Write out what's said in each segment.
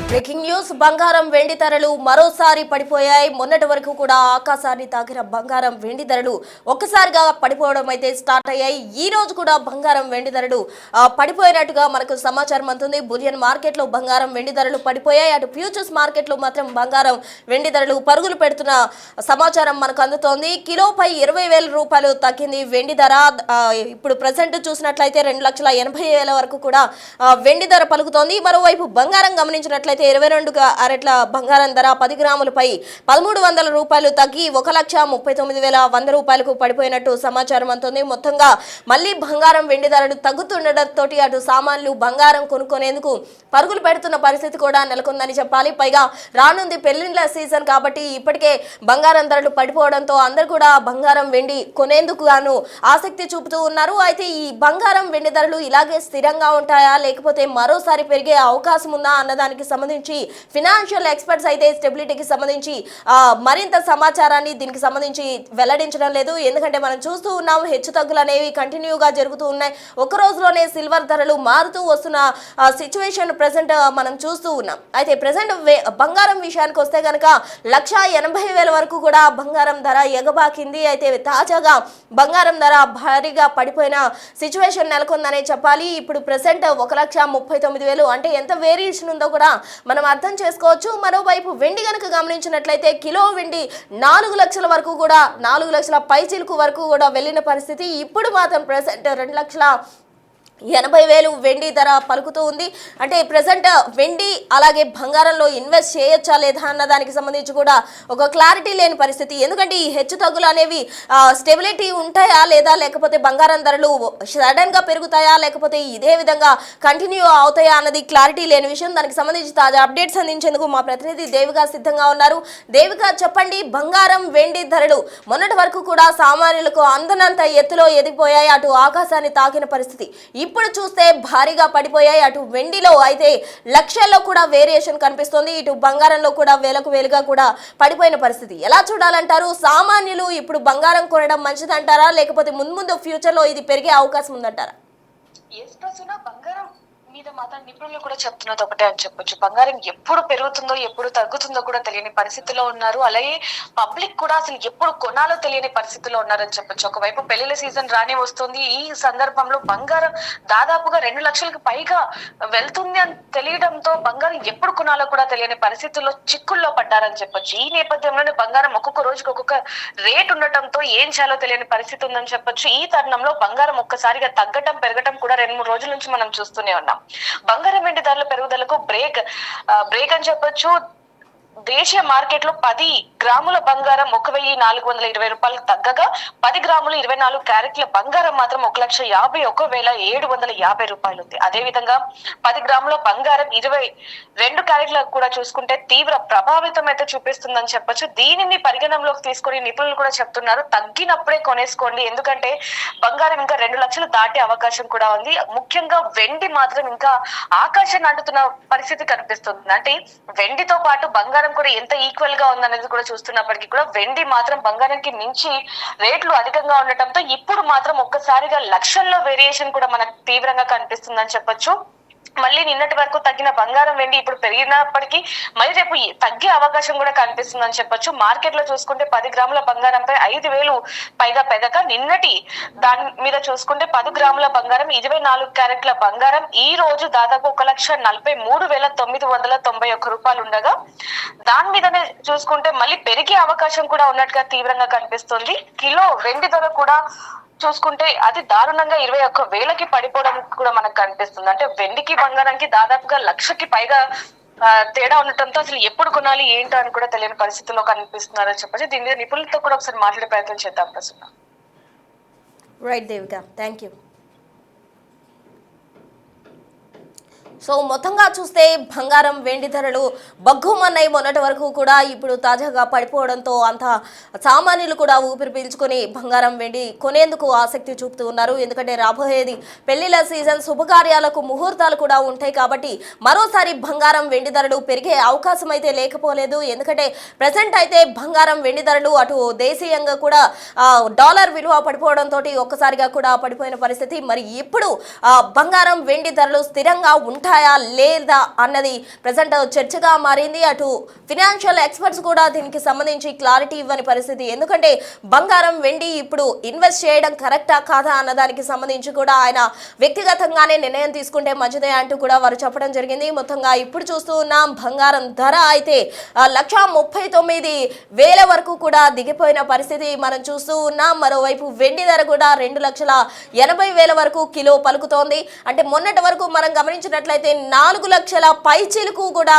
Breaking news బంగారం వెండి ధరలు మరోసారి పడిపోయాయి. మొన్నటి వరకు కూడా ఆకాశాన్ని తాకిన బంగారం వెండి ధరలు ఒక్కసారిగా పడిపోవడం అయితే స్టార్ట్ అయ్యాయి. ఈ రోజు కూడా బంగారం వెండి ధరలు పడిపోయినట్టుగా మనకు సమాచారం అందుతుంది. బులియన్ మార్కెట్ లో బంగారం వెండి ధరలు పడిపోయాయి. అటు ఫ్యూచర్స్ మార్కెట్ లో మాత్రం బంగారం వెండి ధరలు పరుగులు పెడుతున్న సమాచారం మనకు అందుతోంది. కిలోపై 20,000 రూపాయలు తగ్గింది వెండి ధర. ఇప్పుడు ప్రజెంట్ చూసినట్లయితే 2,80,000 వరకు కూడా వెండి ధర పలుకుతోంది. మరోవైపు బంగారం గమనించినట్లయితే 22 క్యారెట్ల బంగారం ధర 10 గ్రాములపై 1,300 రూపాయలు తగ్గి 1,39,100 రూపాయలకు పడిపోయినట్టు సమాచారం అందుతుంది. మొత్తంగా మళ్ళీ బంగారం వెండి ధరలు తగ్గుతుండటంతో అటు సామాన్లు బంగారం కొనుక్కునేందుకు పరుగులు పెడుతున్న పరిస్థితి కూడా నెలకొందని చెప్పాలి. పైగా రానుంది పెళ్లిళ్ల సీజన్ కాబట్టి ఇప్పటికే బంగారం ధరలు పడిపోవడంతో అందరూ కూడా బంగారం వెండి కొనేందుకు గాను ఆసక్తి చూపుతూ ఉన్నారు. అయితే ఈ బంగారం వెండి ధరలు ఇలాగే స్థిరంగా ఉంటాయా లేకపోతే మరోసారి పెరిగే అవకాశం ఉందా అన్నదానికి సంబంధించి ఫినాన్షియల్ ఎక్స్పర్ట్స్ అయితే స్టెబిలిటీకి సంబంధించి మరింత సమాచారాన్ని దీనికి సంబంధించి వెల్లడించడం లేదు. ఎందుకంటే మనం చూస్తూ ఉన్నాం హెచ్చు తగ్గులు అనేవి కంటిన్యూగా జరుగుతూ ఉన్నాయి. ఒక రోజులోనే సిల్వర్ ధరలు మారుతూ వస్తున్న సిచ్యువేషన్ ప్రెసెంట్ మనం చూస్తూ ఉన్నాం. అయితే ప్రెసెంట్ బంగారం విషయానికి వస్తే కనుక 1,80,000 వరకు కూడా బంగారం ధర ఎగబాకింది. అయితే తాజాగా బంగారం ధర భారీగా పడిపోయిన సిచ్యువేషన్ నెలకొందనే చెప్పాలి. ఇప్పుడు ప్రెసెంట్ 1,39,000 అంటే ఎంత వేరియేషన్ ఉందో కూడా మనం అర్థం చేసుకోవచ్చు. మరోవైపు వెండి కనుక గమనించినట్లయితే కిలో వెండి 4 లక్షల వరకు కూడా 4 లక్షల పైచిలుకు వరకు కూడా వెళ్ళిన పరిస్థితి. ఇప్పుడు మాత్రం ప్రెసెంట్ 2,80,000 వెండి ధర పలుకుతూ ఉంది. అంటే ప్రెసెంట్ వెండి అలాగే బంగారంలో ఇన్వెస్ట్ చేయొచ్చా లేదా అన్న దానికి సంబంధించి కూడా ఒక క్లారిటీ లేని పరిస్థితి. ఎందుకంటే ఈ హెచ్చు తగ్గులు అనేవి స్టెబిలిటీ ఉంటాయా లేదా లేకపోతే బంగారం ధరలు సడన్ గా పెరుగుతాయా లేకపోతే ఇదే విధంగా కంటిన్యూ అవుతాయా అన్నది క్లారిటీ లేని విషయం. దానికి సంబంధించి తాజా అప్డేట్స్ అందించేందుకు మా ప్రతినిధి దేవిక సిద్ధంగా ఉన్నారు. దేవిక, చెప్పండి, బంగారం వెండి ధరలు మొన్నటి వరకు కూడా సామాన్యులకు అందనంత ఎత్తులో ఎదిగిపోయాయి. అటు ఆకాశాన్ని తాకిన పరిస్థితి ఇప్పుడు చూస్తే భారీగా పడిపోయాయి. అటు వెండిలో అయితే లక్షల్లో కూడా వేరియేషన్ కనిపిస్తుంది. ఇటు బంగారంలో కూడా వేలకు వేలుగా కూడా పడిపోయిన పరిస్థితి. ఎలా చూడాలంటారు? సామాన్యులు ఇప్పుడు బంగారం కొనడం మంచిదంటారా లేకపోతే ముందు ఫ్యూచర్ లో ఇది పెరిగే అవకాశం ఉందంటారా? బంగారం మీద మాత్రం నిపుణులు కూడా చెప్తున్నది ఒకటే అని చెప్పొచ్చు. బంగారం ఎప్పుడు పెరుగుతుందో ఎప్పుడు తగ్గుతుందో కూడా తెలియని పరిస్థితిలో ఉన్నారు. అలాగే పబ్లిక్ కూడా అసలు ఎప్పుడు కొనాలో తెలియని పరిస్థితిలో ఉన్నారని చెప్పొచ్చు. ఒకవైపు పెళ్లిళ్ళ సీజన్ రానే వస్తుంది. ఈ సందర్భంలో బంగారం దాదాపుగా 2 లక్షలకు పైగా వెళ్తుంది అని తెలియడంతో బంగారం ఎప్పుడు కొనాలో కూడా తెలియని పరిస్థితుల్లో చిక్కుల్లో పడ్డారని చెప్పొచ్చు. ఈ నేపథ్యంలోనే బంగారం ఒక్కొక్క రోజుకి ఒక్కొక్క రేట్ ఉండటంతో ఏం చేయాలో తెలియని పరిస్థితి ఉందని చెప్పొచ్చు. ఈ తరుణంలో బంగారం ఒక్కసారిగా తగ్గటం పెరగటం కూడా 2-3 రోజుల నుంచి మనం చూస్తూనే ఉన్నాం. బంగారం వెండి ధరల పెరుగుదలకు బ్రేక్ అని చెప్పొచ్చు. దేశీయ మార్కెట్ లో 10 గ్రాముల బంగారం 1,420 రూపాయలకు తగ్గగా 10 గ్రాములు 24 క్యారెట్ల బంగారం మాత్రం 1,51,750 రూపాయలు ఉంది. అదే విధంగా 10 గ్రాముల బంగారం 22 క్యారెట్లకు కూడా చూసుకుంటే తీవ్ర ప్రభావితం అయితే చూపిస్తుందని చెప్పొచ్చు. దీనిని పరిగణనలోకి తీసుకొని నిపుణులు కూడా చెప్తున్నారు, తగ్గినప్పుడే కొనేసుకోండి. ఎందుకంటే బంగారం ఇంకా 2 లక్షలు దాటే అవకాశం కూడా ఉంది. ముఖ్యంగా వెండి మాత్రం ఇంకా ఆకాశాన్ని అంటుతున్న పరిస్థితి కనిపిస్తుంది. అంటే వెండితో పాటు బంగారం కూడా ఎంత ఈక్వల్ గా ఉందనేది కూడా చూస్తున్నప్పటికీ కూడా వెండి మాత్రం బంగారానికి మించి రేట్లు అధికంగా ఉండటంతో ఇప్పుడు మాత్రం ఒక్కసారిగా లక్షల్లో వేరియేషన్ కూడా మనకు తీవ్రంగా కనిపిస్తుందని చెప్పొచ్చు. మళ్ళీ నిన్నటి వరకు తగ్గిన బంగారం వెండి ఇప్పుడు పెరిగినప్పటికీ మళ్ళీ రేపు తగ్గే అవకాశం కూడా కనిపిస్తుందని చెప్పొచ్చు. మార్కెట్ లో చూసుకుంటే 10 గ్రాముల బంగారంపై 5,000 పైగా పెరగక నిన్నటి దాని మీద చూసుకుంటే 10 గ్రాముల బంగారం 24 క్యారెట్ల బంగారం ఈ రోజు దాదాపు 1,43,991 రూపాయలు ఉండగా దాని మీదనే చూసుకుంటే మళ్ళీ పెరిగే అవకాశం కూడా ఉన్నట్టుగా తీవ్రంగా కనిపిస్తుంది. కిలో వెండి ధర కూడా చూసుకుంటే అది దారుణంగా 21,000కి పడిపోవడం కూడా మనకు కనిపిస్తుంది. అంటే వెండికి బంగారానికి దాదాపుగా 1,00,000కి పైగా తేడా ఉండటంతో అసలు ఎప్పుడు కొనాలి ఏంటో అని కూడా తెలియని పరిస్థితుల్లో కనిపిస్తున్నారని చెప్పచ్చు. దీని మీద నిపుణులతో కూడా ఒకసారి మాట్లాడే ప్రయత్నం చేద్దాం. ప్రస్తుతం right Devika, thank you. So మొత్తంగా చూస్తే బంగారం వెండి ధరలు బగ్గుమన్నాయి మొన్నటి వరకు కూడా. ఇప్పుడు తాజాగా పడిపోవడంతో అంత సామాన్యులు కూడా ఊపిరి పీల్చుకొని బంగారం వెండి కొనేందుకు ఆసక్తి చూపుతూ ఉన్నారు. ఎందుకంటే రాబోయేది పెళ్లిళ్ళ సీజన్, శుభకార్యాలకు ముహూర్తాలు కూడా ఉంటాయి కాబట్టి మరోసారి బంగారం వెండి ధరలు పెరిగే అవకాశం అయితే లేకపోలేదు. ఎందుకంటే ప్రజెంట్ అయితే బంగారం వెండి ధరలు అటు దేశీయంగా కూడా డాలర్ విలువ పడిపోవడంతో ఒక్కసారిగా కూడా పడిపోయిన పరిస్థితి. మరి ఇప్పుడు బంగారం వెండి ధరలు స్థిరంగా ఉంటాయి ఉంటాయా లేదా అన్నది ప్రజెంట్ చర్చగా మారింది. అటు ఫినాన్షియల్ ఎక్స్పర్ట్స్ కూడా దీనికి సంబంధించి క్లారిటీ ఇవ్వని పరిస్థితి. ఎందుకంటే బంగారం వెండి ఇప్పుడు ఇన్వెస్ట్ చేయడం కరెక్టా కాదా అన్నదానికి సంబంధించి కూడా ఆయన వ్యక్తిగతంగానే నిర్ణయం తీసుకుంటే మంచిదే అంటూ కూడా వారు చెప్పడం జరిగింది. మొత్తంగా ఇప్పుడు చూస్తూ ఉన్నాం బంగారం ధర అయితే 1,39,000 వరకు కూడా దిగిపోయిన పరిస్థితి మనం చూస్తూ ఉన్నాం. మరోవైపు వెండి ధర కూడా 2,80,000 వరకు కిలో పలుకుతోంది. అంటే మొన్నటి వరకు మనం గమనించినట్లయితే 4 లక్షల పైచిలకు కూడా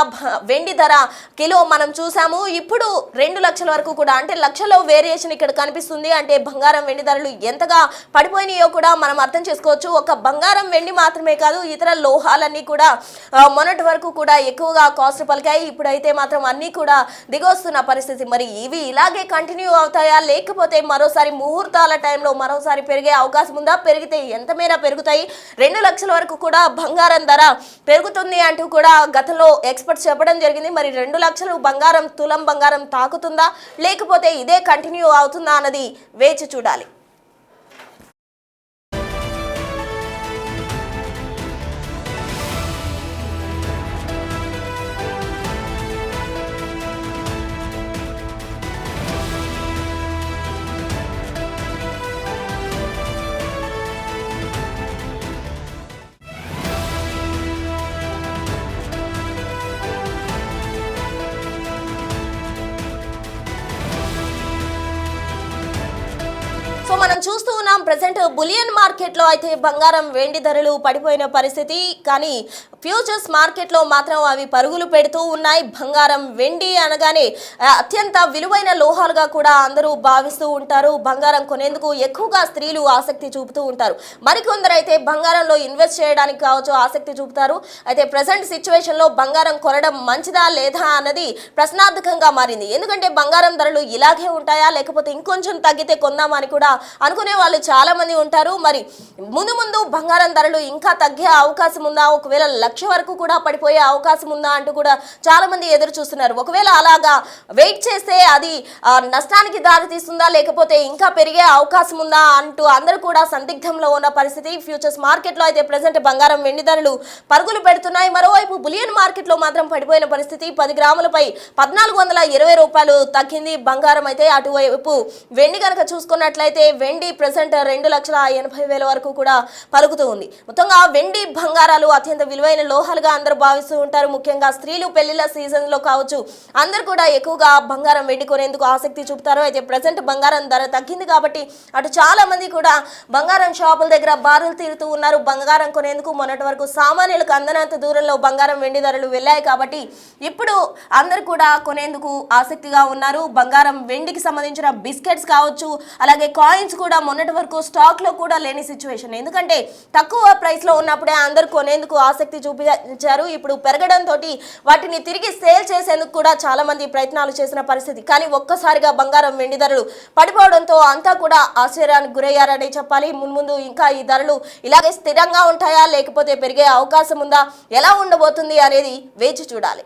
వెండి ధర కిలో మనం చూసాము. ఇప్పుడు 2 లక్షల వరకు కూడా, అంటే లక్షలో వేరియేషన్ ఇక్కడ కనిపిస్తుంది. అంటే బంగారం వెండి ధరలు ఎంతగా పడిపోయినాయో కూడా మనం అర్థం చేసుకోవచ్చు. ఒక బంగారం వెండి మాత్రమే కాదు, ఇతర లోహాలన్నీ కూడా మొన్నటి వరకు కూడా ఎక్కువగా కాస్ట్ పలికాయి. ఇప్పుడైతే మాత్రం అన్నీ కూడా దిగొస్తున్న పరిస్థితి. మరి ఇవి ఇలాగే కంటిన్యూ అవుతాయా, లేకపోతే మరోసారి ముహూర్తాల టైంలో మరోసారి పెరిగే అవకాశం ఉందా? పెరిగితే ఎంత మేర పెరుగుతాయి? 2 లక్షల వరకు కూడా బంగారం ధర పెరుగుతుంది అంటూ కూడా గతంలో ఎక్స్పర్ట్స్ చెప్పడం జరిగింది. మరి 2 లక్షలు బంగారం, తులం బంగారం తాకుతుందా, లేకపోతే ఇదే కంటిన్యూ అవుతుందా అన్నది వేచి చూడాలి. సో మనం చూస్తూ ఉన్నాం ప్రెసెంట్ బులియన్ మార్కెట్లో అయితే బంగారం వెండి ధరలు పడిపోయిన పరిస్థితి. కానీ ఫ్యూచర్స్ మార్కెట్లో మాత్రం అవి పరుగులు పెడుతూ ఉన్నాయి. బంగారం వెండి అనగానే అత్యంత విలువైన లోహాలుగా కూడా అందరూ భావిస్తూ ఉంటారు. బంగారం కొనేందుకు ఎక్కువగా స్త్రీలు ఆసక్తి చూపుతూ ఉంటారు. మరికొందరు అయితే బంగారంలో ఇన్వెస్ట్ చేయడానికి కావచ్చు ఆసక్తి చూపుతారు. అయితే ప్రెసెంట్ సిచ్యువేషన్లో బంగారం కొనడం మంచిదా లేదా అన్నది ప్రశ్నార్థకంగా మారింది. ఎందుకంటే బంగారం ధరలు ఇలాగే ఉంటాయా, లేకపోతే ఇంకొంచెం తగ్గితే కొందామని కూడా అనుకునే వాళ్ళు చాలా మంది ఉంటారు. మరి ముందు ముందు బంగారం ధరలు ఇంకా తగ్గే అవకాశం ఉందా, ఒకవేళ 1,00,000 వరకు కూడా పడిపోయే అవకాశం ఉందా అంటూ కూడా చాలా మంది ఎదురు చూస్తున్నారు. ఒకవేళ అలాగా వెయిట్ చేస్తే అది నష్టానికి దారి తీస్తుందా, లేకపోతే ఇంకా పెరిగే అవకాశం ఉందా అంటూ అందరూ కూడా సందిగ్ధంలో ఉన్న పరిస్థితి. ఫ్యూచర్స్ మార్కెట్లో అయితే ప్రెసెంట్ బంగారం వెండి ధరలు పరుగులు పెడుతున్నాయి. మరోవైపు బులియన్ మార్కెట్లో మాత్రం పడిపోయిన పరిస్థితి. 10 గ్రాములపై 1,420 రూపాయలు తగ్గింది బంగారం అయితే. అటువైపు వెండి కనుక చూసుకున్నట్లయితే వెండి ప్రెసెంట్ 2,80,000 వరకు కూడా పలుకుతూ ఉంది. మొత్తంగా వెండి బంగారాలు అత్యంత విలువైన లోహాలుగా అందరూ భావిస్తూ ఉంటారు. ముఖ్యంగా స్త్రీలు పెళ్లిళ్ళ సీజన్ లో కావచ్చు అందరూ కూడా ఎక్కువగా బంగారం వెండి కొనేందుకు ఆసక్తి చూపుతారు. అయితే ప్రెసెంట్ బంగారం ధర తగ్గింది కాబట్టి అటు చాలా మంది కూడా బంగారం షాపుల దగ్గర బారులు తీరుతూ ఉన్నారు బంగారం కొనేందుకు. మొన్నటి వరకు సామాన్యులకు అందనంత దూరంలో బంగారం వెండి ధరలు వెళ్ళాయి కాబట్టి ఇప్పుడు అందరూ కూడా కొనేందుకు ఆసక్తిగా ఉన్నారు. బంగారం వెండికి సంబంధించిన బిస్కెట్స్ కావచ్చు, అలాగే కాయిన్స్ కూడా మొన్నటి వరకు స్టాక్ లో కూడా లేని సిచ్యువేషన్. ఎందుకంటే తక్కువ ప్రైస్ లో ఉన్నప్పుడే అందరూ కొనేందుకు ఆసక్తి చూపించారు. ఇప్పుడు పెరగడంతో వాటిని తిరిగి సేల్ చేసేందుకు కూడా చాలా మంది ప్రయత్నాలు చేసిన పరిస్థితి. కానీ ఒక్కసారిగా బంగారం వెండి ధరలు పడిపోవడంతో అంతా కూడా ఆశ్చర్యానికి గురయ్యారని చెప్పాలి. మున్ముందు ఇంకా ఈ ధరలు ఇలాగే స్థిరంగా ఉంటాయా, లేకపోతే పెరిగే అవకాశం ఉందా, ఎలా ఉండబోతుంది అనేది వేచి చూడాలి.